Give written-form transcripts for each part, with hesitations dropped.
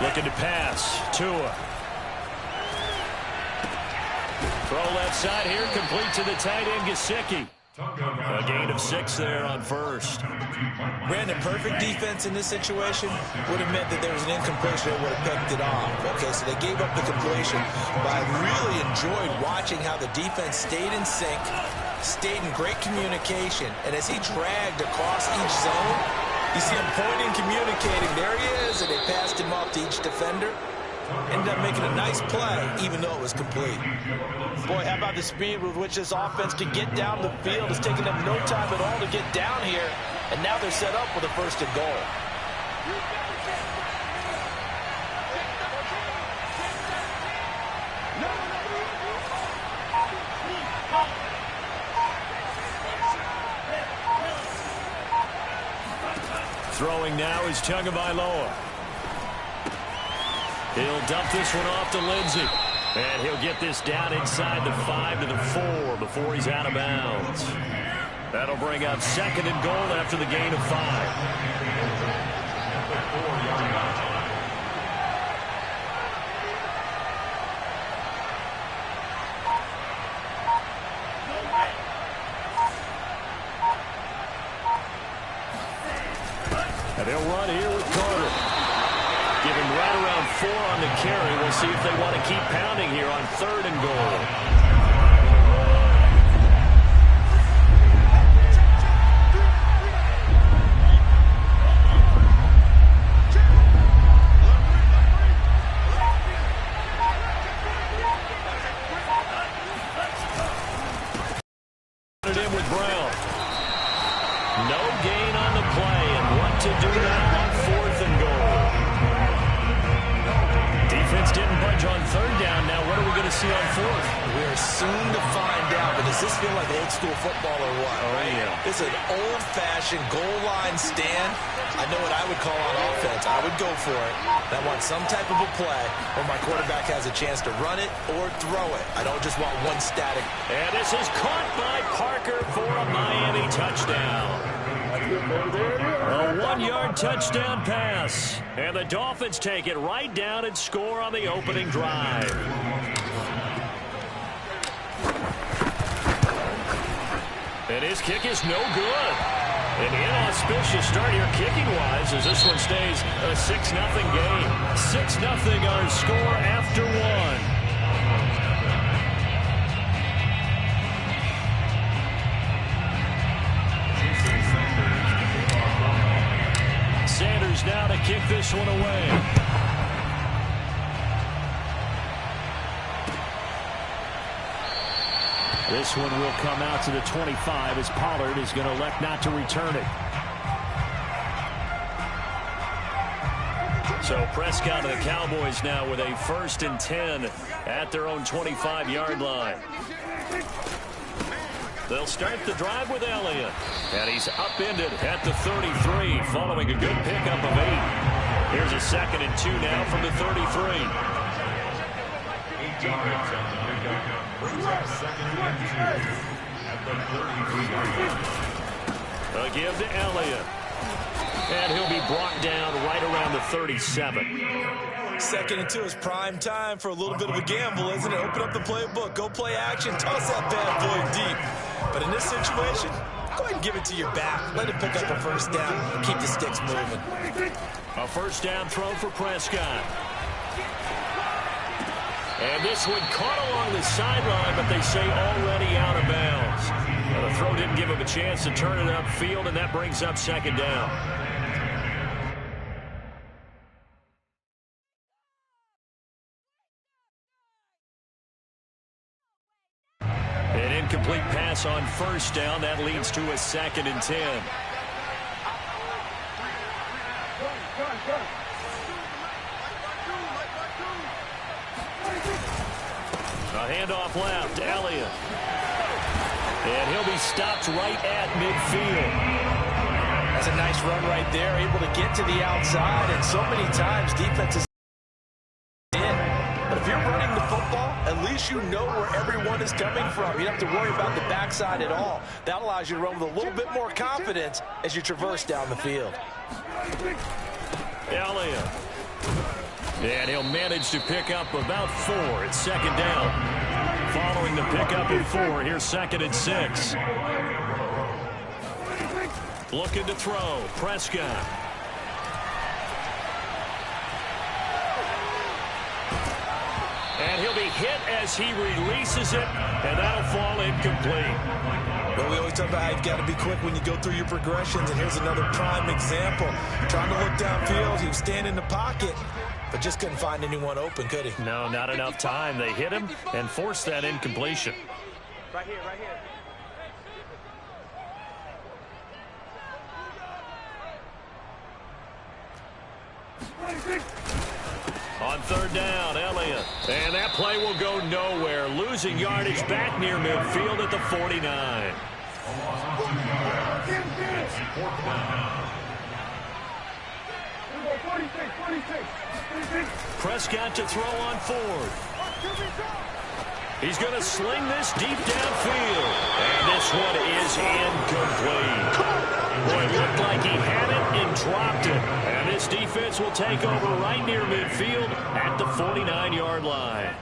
Looking to pass. Tua. Throw left side here, complete to the tight end, Gesicki. A gain of 6 there on first. Brandon, perfect defense in this situation would have meant that there was an incompletion that would have picked it off. Okay, so they gave up the completion, but I really enjoyed watching how the defense stayed in sync, stayed in great communication, and as he dragged across each zone, you see him pointing, communicating. There he is, and they passed him off to each defender. Ended up making a nice play, even though it was complete. Boy, how about the speed with which this offense can get down the field? It's taken them no time at all to get down here, and now they're set up with a first and goal. Throwing now is Tagovailoa. He'll dump this one off to Lindsey. And he'll get this down inside the 5 to the 4 before he's out of bounds. That'll bring up second and goal after the gain of 5. And they'll run here with Carter. Give him right around 4 on the carry. We'll see if they want to keep pounding here on 3rd and goal. Football or what, right? Yeah. This is an old-fashioned goal line stand. I know what I would call on offense. I would go for it. I want some type of a play where my quarterback has a chance to run it or throw it. I don't just want one static. And this is caught by Parker for a Miami touchdown. A 1-yard touchdown pass. And the Dolphins take it right down and score on the opening drive. And his kick is no good. An inauspicious start here kicking-wise as this one stays a 6-0 game. 6-0 our score after 1. Sanders now to kick this one away. This one will come out to the 25 as Pollard is going to elect not to return it. So Prescott and the Cowboys now with a 1st and 10 at their own 25-yard line. They'll start the drive with Elliott. And he's upended at the 33 following a good pickup of 8. Here's a 2nd and 2 now from the 33. A give to Elliott. And he'll be brought down right around the 37. 2nd and 2 is prime time for a little bit of a gamble, isn't it? Open up the playbook, go play action, toss that bad boy deep. But in this situation, go ahead and give it to your back. Let it pick up a 1st down and keep the sticks moving. A 1st down throw for Prescott. And this one caught along the sideline, but they say already out of bounds. Well, the throw didn't give him a chance to turn it upfield, and that brings up 2nd down. An incomplete pass on 1st down. That leads to a 2nd and 10. A handoff left, Elliott. And he'll be stopped right at midfield. That's a nice run right there, able to get to the outside, and so many times defenses in. But if you're running the football, at least you know where everyone is coming from. You don't have to worry about the backside at all. That allows you to run with a little bit more confidence as you traverse down the field. Elliott. And he'll manage to pick up about 4. It's second down. Following the pickup of 4, here's 2nd and 6. Looking to throw. Prescott. And he'll be hit as he releases it, and that'll fall incomplete. Well, we always talk about how you've got to be quick when you go through your progressions, and here's another prime example. Trying to look downfield, he was standing in the pocket, but just couldn't find anyone open, could he? No, not enough time. They hit him and forced that incompletion. Right here, right here. On 3rd down, Elliott. And that play will go nowhere. Losing yardage back near midfield at the 49. Prescott to throw on 4th. He's going to sling this deep downfield. And this one is incomplete. Boy, it looked like he had it and dropped it. And this defense will take over right near midfield at the 49-yard line.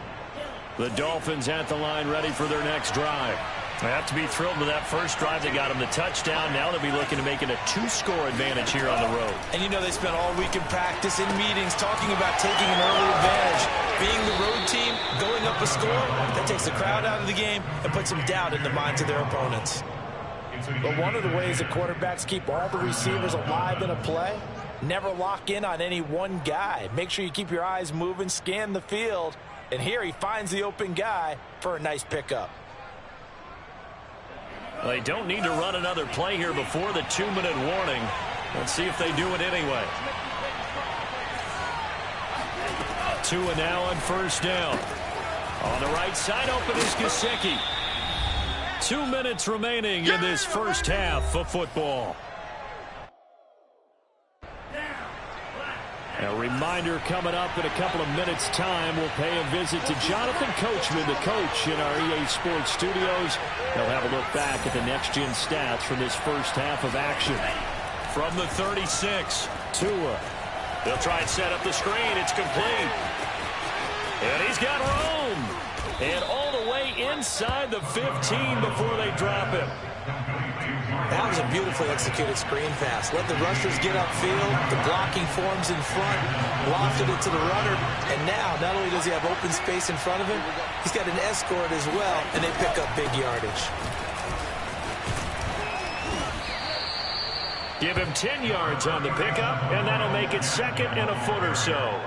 The Dolphins at the line ready for their next drive. They have to be thrilled with that first drive. They got him the touchdown. Now they'll be looking to make it a 2-score advantage here on the road. And you know they spent all week in practice, in meetings, talking about taking an early advantage. Being the road team, going up a score, that takes the crowd out of the game and puts some doubt in the minds of their opponents. But one of the ways that quarterbacks keep all the receivers alive in a play, never lock in on any one guy. Make sure you keep your eyes moving, scan the field, and here he finds the open guy for a nice pickup. They don't need to run another play here before the 2-minute warning. Let's see if they do it anyway. Tua now on 1st down. On the right side, open is Gesicki. 2 minutes remaining in this first half of football. A reminder coming up in a couple of minutes' time. We'll pay a visit to Jonathan Coachman, the coach in our EA Sports studios. They'll have a look back at the next-gen stats from this first half of action. From the 36, Tua. They'll try and set up the screen. It's complete. And he's got room. And all the way inside the 15 before they drop him. That was a beautifully executed screen pass. Let the rushers get upfield. The blocking forms in front. Lofted it to the runner. And now, not only does he have open space in front of him, he's got an escort as well, and they pick up big yardage. Give him 10 yards on the pickup, and that'll make it 2nd and a foot or so.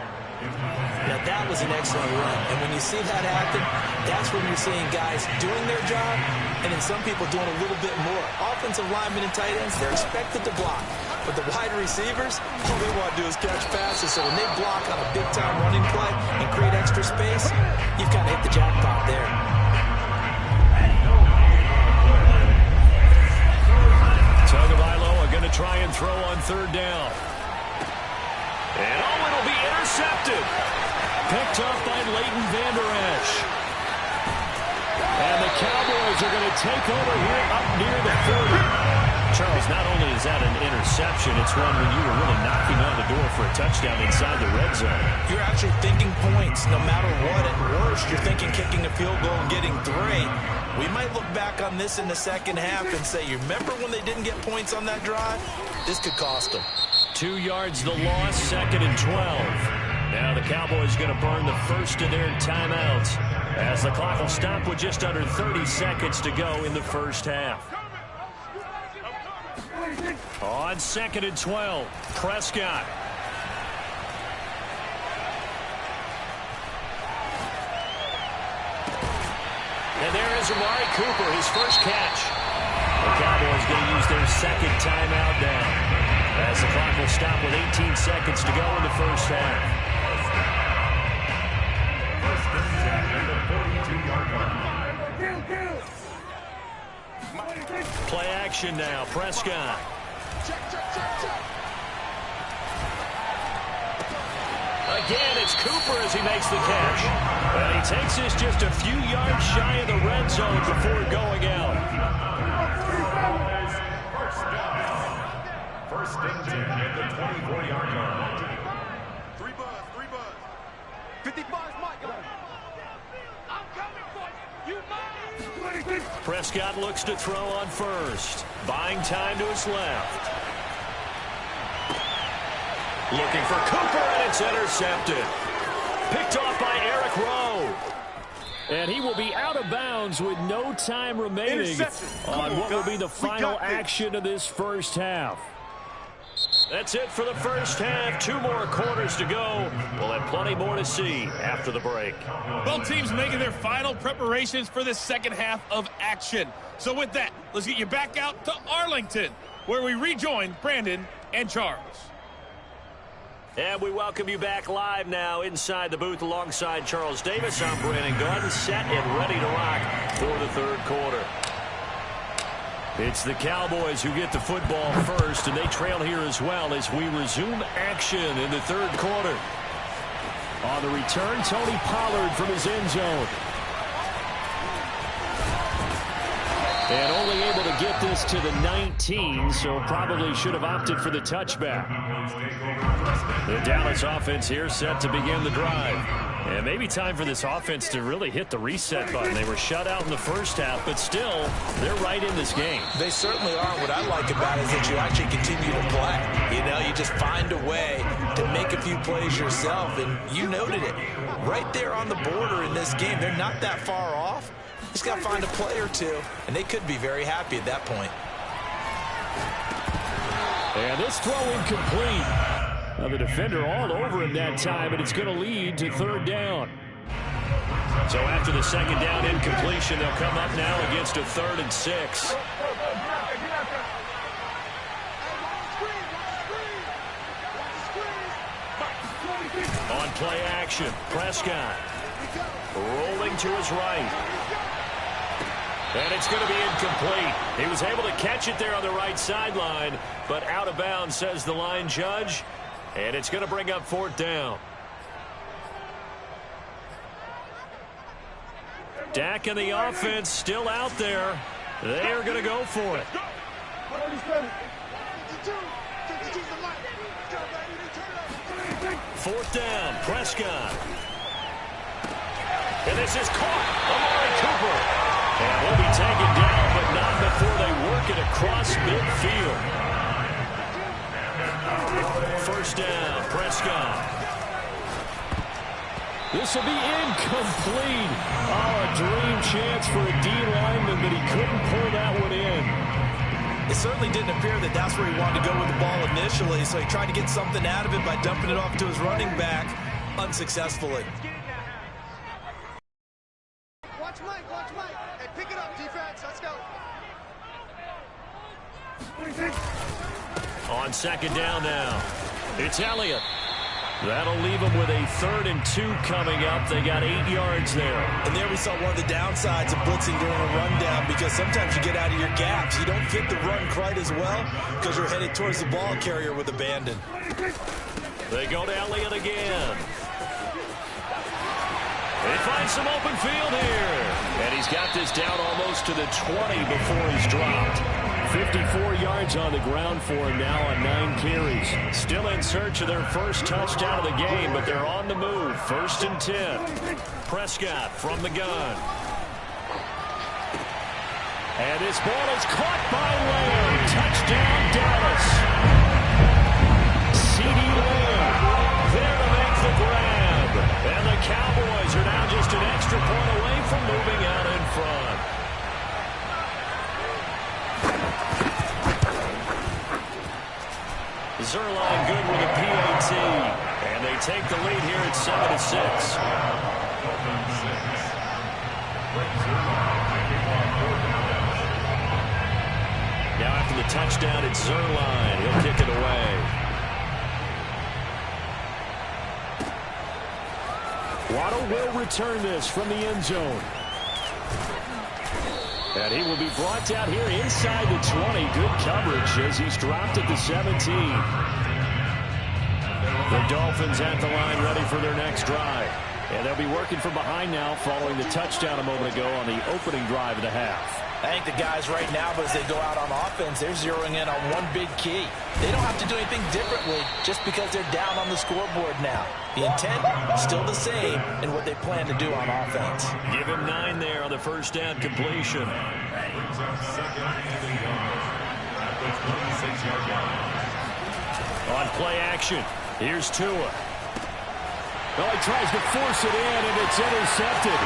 Now, that was an excellent run. And when you see that happen, that's when you're seeing guys doing their job and then some people doing a little bit more. Offensive linemen and tight ends, they're expected to block. But the wide receivers, all they want to do is catch passes. So when they block on a big-time running play and create extra space, you've kind of hit the jackpot there. Tagovailoa going to try and throw on 3rd down. And it'll be intercepted. Picked up by Leighton Vander Esch. And the Cowboys are going to take over here up near the 30. Charles, not only is that an interception, it's one when you were really knocking on the door for a touchdown inside the red zone. You're actually thinking points no matter what. At worst, you're thinking kicking a field goal and getting 3. We might look back on this in the second half and say, you remember when they didn't get points on that drive? This could cost them. 2 yards the loss, 2nd and 12. Now the Cowboys going to burn the first of their timeouts as the clock will stop with just under 30 seconds to go in the first half. On 2nd and 12, Prescott. And there is Amari Cooper, his first catch. The Cowboys going to use their 2nd timeout now as the clock will stop with 18 seconds to go in the first half. Play action now, Prescott. Again, it's Cooper as he makes the catch. And he takes this just a few yards shy of the red zone before going out. First and 10 at the 24-yard line. 3 buzz. Prescott looks to throw on first. Buying time to his left. Looking for Cooper, and it's intercepted. Picked off by Eric Rowe. And he will be out of bounds with no time remaining on what will be the final action of this first half. That's it for the first half. 2 more quarters to go. We'll have plenty more to see after the break. Both teams making their final preparations for the second half of action. So with that, let's get you back out to Arlington, where we rejoin Brandon and Charles. And we welcome you back live now inside the booth alongside Charles Davis. I'm Brandon Gaudin, set and ready to rock for the third quarter. It's the Cowboys who get the football first, and they trail here as well as we resume action in the third quarter. On the return, Tony Pollard from his end zone. And only able to get this to the 19, so probably should have opted for the touchback. The Dallas offense here set to begin the drive. And maybe time for this offense to really hit the reset button. They were shut out in the first half, but still, they're right in this game. They certainly are. What I like about it is that you actually continue to play. You know, you just find a way to make a few plays yourself, and you noted it. Right there on the border in this game, they're not that far off. Just got to find a play or two, and they could be very happy at that point. And this throw incomplete. Now the defender all over him that time, and it's going to lead to third down. So after the second down incompletion, they'll come up now against a 3rd and 6. On play action, Prescott rolling to his right. And it's going to be incomplete. He was able to catch it there on the right sideline, but out of bounds, says the line judge. And it's going to bring up 4th down. Dak and the offense still out there. They are going to go for it. 4th down, Prescott. And this is caught. Amari Cooper. And will be taken down, but not before they work it across midfield. 1st down, Prescott. This will be incomplete. Oh, a dream chance for a D lineman, but he couldn't pull that one in. It certainly didn't appear that that's where he wanted to go with the ball initially, so he tried to get something out of it by dumping it off to his running back unsuccessfully. Watch Mike, watch Mike. Hey, pick it up, defense. Let's go. On 2nd down now, it's Elliott. That'll leave them with a 3rd and 2 coming up. They got 8 yards there. And there we saw one of the downsides of blitzing during a rundown, because sometimes you get out of your gaps. You don't fit the run quite as well because you're headed towards the ball carrier with abandon. They go to Elliott again. They find some open field here. And he's got this down almost to the 20 before he's dropped. 54 yards on the ground for him now on 9 carries. Still in search of their first touchdown of the game, but they're on the move. 1st and 10. Prescott from the gun. And this ball is caught by Lamb. Touchdown, Dallas. CeeDee Lamb there to make the grab. And the Cowboys are now just an extra point away from moving out in front. Zuerlein good with a PAT. And they take the lead here at 7-6. Now after the touchdown, it's Zuerlein. He'll kick it away. Waddle will return this from the end zone. And he will be brought down here inside the 20. Good coverage as he's dropped at the 17. The Dolphins at the line ready for their next drive. And they'll be working from behind now following the touchdown a moment ago on the opening drive of the half. I think the guys right now, as they go out on offense, they're zeroing in on one big key. They don't have to do anything differently just because they're down on the scoreboard now. The intent, still the same in what they plan to do on offense. Give him 9 there on the first down completion. On play action, here's Tua. Well, he tries to force it in, and it's intercepted.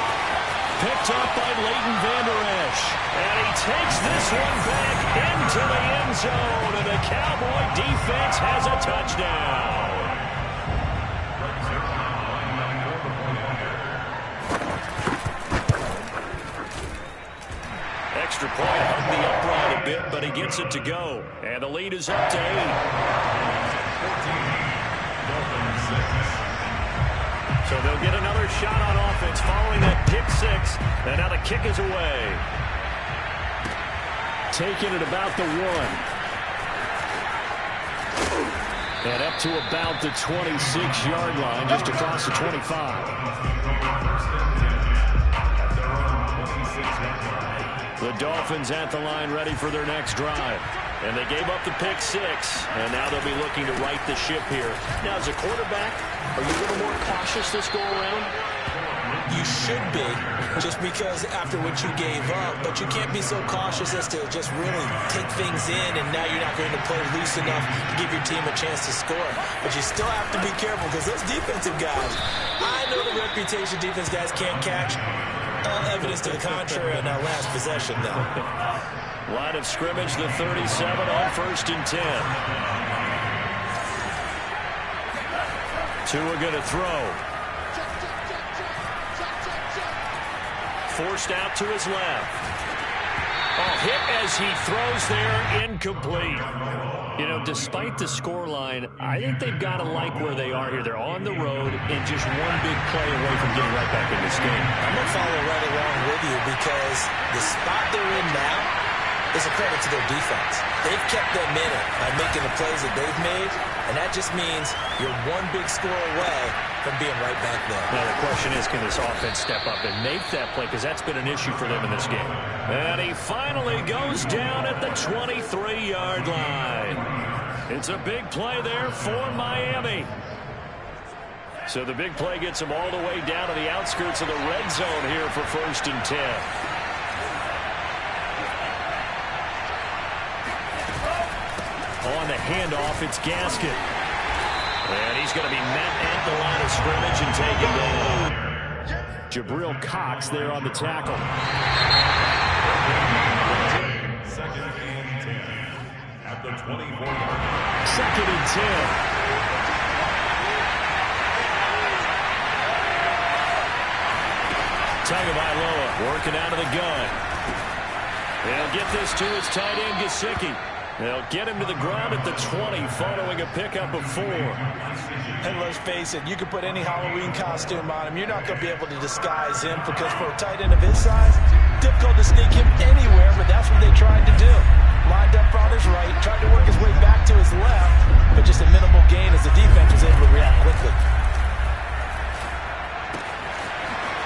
Picked up by Leighton Vander Esch. And he takes this one back into the end zone, and the Cowboy defense has a touchdown. Extra point hung the upright a bit, but he gets it to go. And the lead is up to 8. So they'll get another shot on offense following that pick 6. And now the kick is away. Taken at about the 1. And up to about the 26-yard line, just across the 25. The Dolphins at the line ready for their next drive. And they gave up the pick 6, and now they'll be looking to right the ship here. Now, as a quarterback, are you a little more cautious this go around? You should be, just because after what you gave up, but you can't be so cautious as to just really take things in, and now you're not going to play loose enough to give your team a chance to score. But you still have to be careful, because those defensive guys, I know the reputation defense guys can't catch. Evidence to the contrary on that last possession, though. Line of scrimmage, the 37 on 1st and 10. Tua going to throw. Forced out to his left. Hit as he throws there, incomplete. You know, despite the scoreline, I think they've got to like where they are here. They're on the road and just one big play away from getting right back in this game. I'm going to follow right along with you because the spot they're in now is a credit to their defense. They've kept them in it by making the plays that they've made, and that just means you're one big score away from being right back there. Now, the question is, can this offense step up and make that play? Because that's been an issue for them in this game. And he finally goes down at the 23-yard line. It's a big play there for Miami. So the big play gets him all the way down to the outskirts of the red zone here for 1st and 10. On the handoff, it's Gaskin. And he's going to be met at the line of scrimmage and taken down. Jabril Cox there on the tackle. 2nd and 10 at the 24-yard line. 2nd and 10. Tagovailoa working out of the gun. They'll get this to his tight end, Gesicki. They'll get him to the ground at the 20 following a pickup of 4. And let's face it, you can put any Halloween costume on him. You're not going to be able to disguise him because for a tight end of his size, difficult to sneak him anywhere, but that's what they tried to do. Lined up on his right, tried to work his way back to his left, but just a minimal gain as the defense was able to react quickly.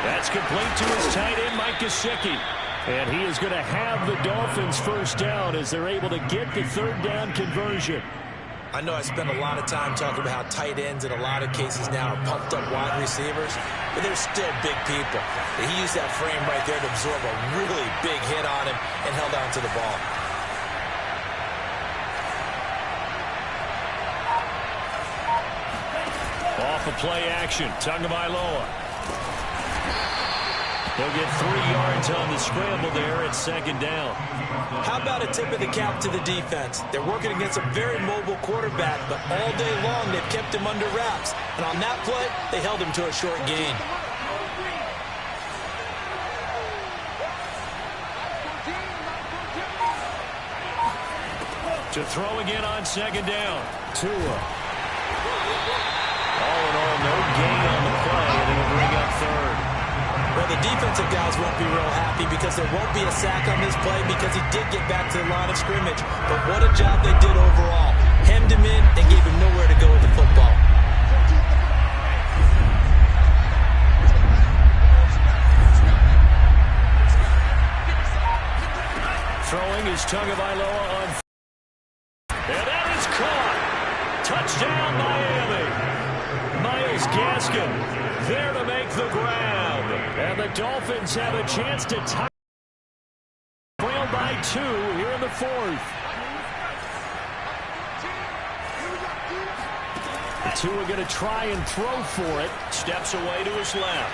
That's complete to his tight end, Mike Gesicki. And he is going to have the Dolphins first down as they're able to get the 3rd down conversion. I know I spend a lot of time talking about how tight ends in a lot of cases now are pumped up wide receivers, but they're still big people. He used that frame right there to absorb a really big hit on him and held on to the ball. Off of play action, Tagovailoa. He'll get 3 yards on the scramble there at 2nd down. How about a tip of the cap to the defense? They're working against a very mobile quarterback, but all day long they've kept him under wraps. And on that play, they held him to a short gain. To throw again on 2nd down. Tua. All in all, no gain on the play, and it'll bring up 3rd. Well, the defensive guys won't be real happy because there won't be a sack on this play because he did get back to the line of scrimmage. But what a job they did overall. Hemmed him in and gave him nowhere to go with the football. is Tagovailoa on. And that is caught. Touchdown, Miami. Myles Gaskin there to make the grab. And the Dolphins have a chance to tie. Trail by 2 here in the 4th. Tua going to try and throw for it. Steps away to his left.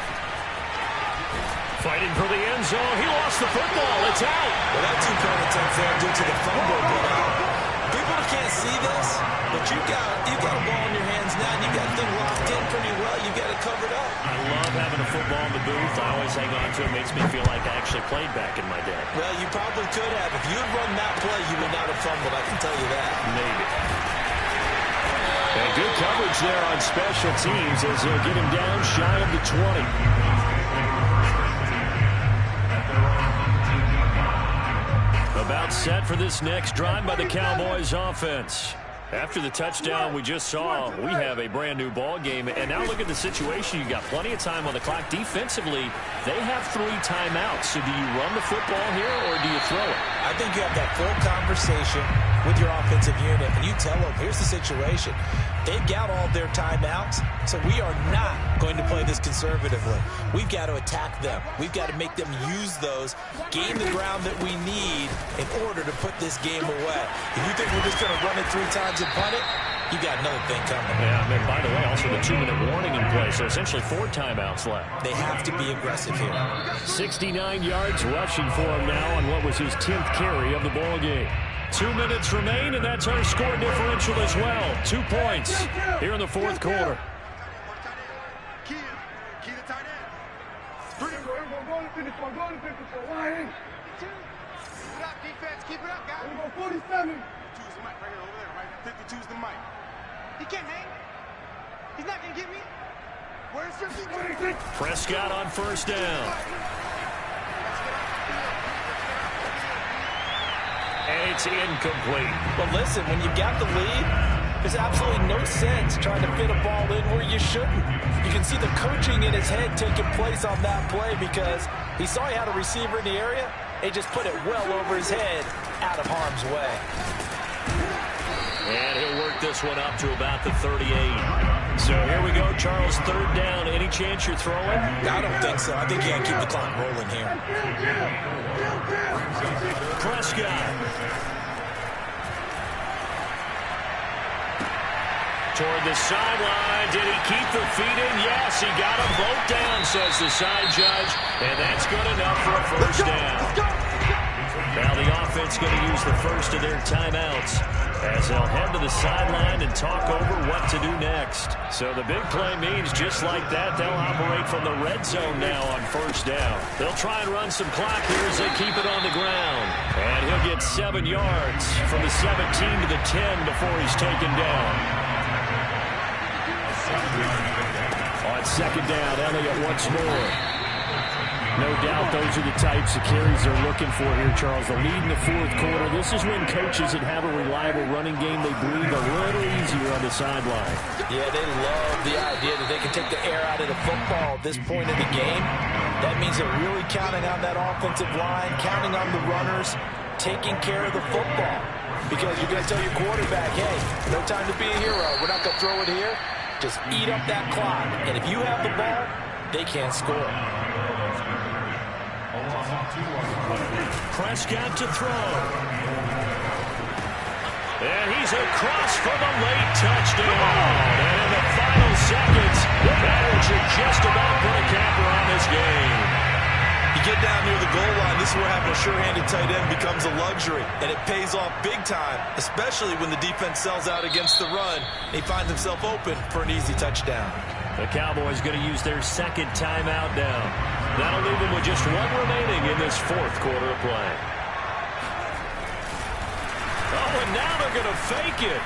Fighting for the end zone. He lost the football. It's out. Well, that two-point attempt there due to the fumble. But people can't see this, but you've got a ball in your hands now, and you've got the thing locked in pretty well. You've got it covered up. I love having a football in the booth. I always hang on to it. Makes me feel like I actually played back in my day. Well, you probably could have. If you had run that play, you would not have fumbled. I can tell you that. Maybe. And good coverage there on special teams as they'll get him down shy of the 20. About set for this next drive by the Cowboys offense. After the touchdown we just saw, we have a brand new ball game. And now look at the situation. You got plenty of time on the clock. Defensively, they have 3 timeouts. So do you run the football here or do you throw it? I think you have that full conversation with your offensive unit, and you tell them, here's the situation. They've got all their timeouts, so we are not going to play this conservatively. We've got to attack them. We've got to make them use those, gain the ground that we need in order to put this game away. If you think we're just going to run it 3 times and punt it, you got another thing coming. Yeah, and by the way, also the 2-minute warning in play, so essentially 4 timeouts left. They have to be aggressive here. 69 yards rushing for him now on what was his 10th carry of the ball game. 2 minutes remain, and that's our score differential as well. 2 points here in the 4th quarter. Key the tight end. Keep it up, defense. Keep it up, guys. 47. 52's the mic right here, over there, right? 52's the mic. He can't hang. He's not going to get me. Where's 56? Prescott on first down. And it's incomplete. But listen, when you got the lead, there's absolutely no sense trying to fit a ball in where you shouldn't. You can see the coaching in his head taking place on that play because he saw he had a receiver in the area. He just put it well over his head out of harm's way. And he'll work this one up to about the 38. So here we go, Charles, 3rd down. Any chance you're throwing? I don't think so. I think you got to keep the clock rolling here. Prescott. Toward the sideline. Did he keep the feet in? Yes, he got them both down, says the side judge. And that's good enough for a first down. Now the offense going to use the first of their timeouts as they'll head to the sideline and talk over what to do next. So the big play means just like that, they'll operate from the red zone now on first down. They'll try and run some clock here as they keep it on the ground. And he'll get 7 yards from the 17 to the 10 before he's taken down. On second down, Elliott once more. No doubt those are the types of carries they're looking for here, Charles. The lead in the 4th quarter. This is when coaches that have a reliable running game, they breathe a little easier on the sideline. Yeah, they love the idea that they can take the air out of the football at this point in the game. That means they're really counting on that offensive line, counting on the runners, taking care of the football. Because you're going to tell your quarterback, hey, no time to be a hero. We're not going to throw it here. Just eat up that clock. And if you have the ball, they can't score. Prescott to throw. And he's across for the late touchdown. And in the final seconds, that should just about put a capper on this game. You get down near the goal line, this is where having a sure-handed tight end becomes a luxury. And it pays off big time, especially when the defense sells out against the run. And he finds himself open for an easy touchdown. The Cowboys going to use their 2nd timeout now. That'll leave them with just 1 remaining in this 4th quarter of play. Oh, and now they're going to fake it.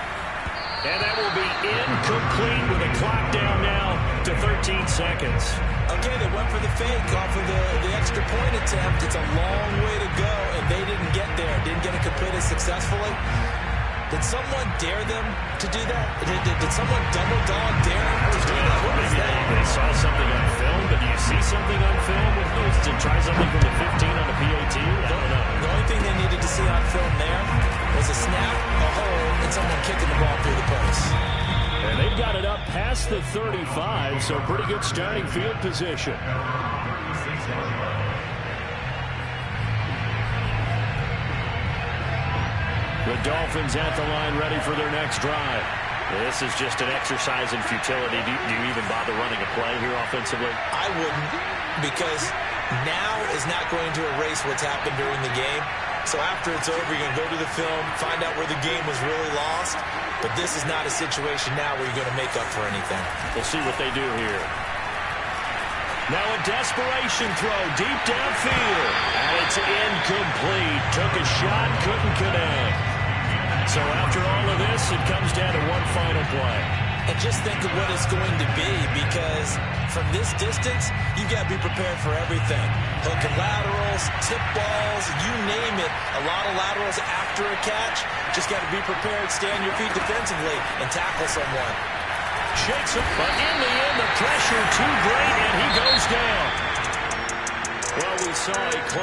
And that will be incomplete with the clock down now to 13 seconds. Okay, they went for the fake off of the extra point attempt. It's a long way to go, and they didn't get there. Didn't get it completed successfully. Did someone dare them to do that? Did someone double dog dare them to do that? What was that? They saw something on film, but do you see something on film with those to try something from the 15 on the PAT? I don't know. The only thing they needed to see on film there was a snap, a hole, and someone kicking the ball through the post. And they've got it up past the 35, so pretty good starting field position. The Dolphins at the line ready for their next drive. This is just an exercise in futility. Do you even bother running a play here offensively? I wouldn't, because now is not going to erase what's happened during the game. So after it's over, you're going to go to the film, find out where the game was really lost. But this is not a situation now where you're going to make up for anything. We'll see what they do here. Now a desperation throw deep downfield. And it's incomplete. Took a shot, couldn't connect. So after all of this, it comes down to one final play. And just think of what it's going to be, because from this distance, you've got to be prepared for everything. Hook and laterals, tip balls, you name it. A lot of laterals after a catch. Just got to be prepared, stay on your feet defensively, and tackle someone. Shakes him, but in the end, the pressure too great, and he goes down. Well, we saw a